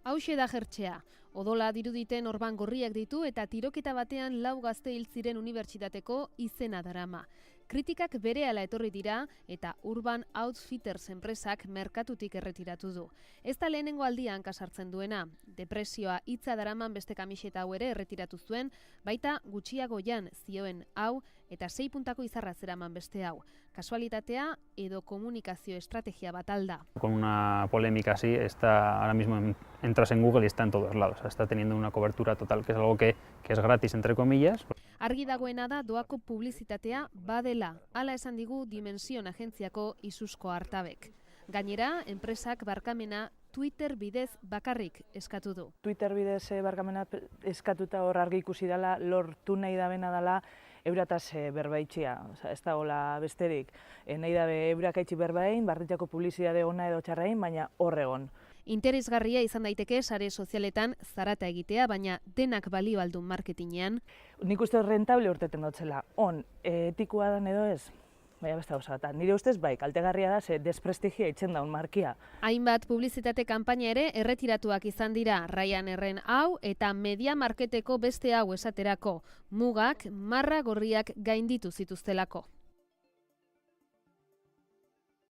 Hauxe da jertxea. Odola diruditen orban gorriak ditu eta tiroketa batean 4 gazte hil ziren unibertsitateko izena darama. Kritikak berehala etorri dira eta Urban Outfitters enpresak merkatutik erretiratu du. Ez da lehenengo aldian kasartzen duena. Depresioa hitza daraman beste kamiseta hau ere erretiratu zuen, baita gutxiago jan zioen hau eta 6 puntako izarra zeraman beste hau. Kasualitatea edo komunikazio estrategia bat alda. Con una polémica así, ahora mismo entras en Google y está en todos lados. Está teniendo una cobertura total, que es algo que es gratis, entre comillas. Argi dagoena da doako publizitatea badela, hala esan digu Dimension agentziako Isusko Artabek. Gainera, enpresak barkamena Twitter bidez bakarrik eskatu du. Twitter bidez barkamena eskatuta hor argi ikusi dela, lortu nahi dabena dela eurataz berbaitxia. Ez da hola besterik, nahi dabe eurakaitxi berbain, barritxako publizitate ona edo txarrain, baina horregon. Interesgarria izan daiteke sare sozialetan zarata egitea, baina denak balio aldun marketinean. Nik uste rentable urteten dotzela, etikoa dan edo ez? Baina beste gauza bat, nire ustez bai, kaltegarria da, ze desprestigia itzen daun markia. Hainbat publizitate kanpaina ere erretiratuak izan dira, Ryanerren hau eta Media Marketeko beste hau esaterako, mugak marra gorriak gainditu zituztelako.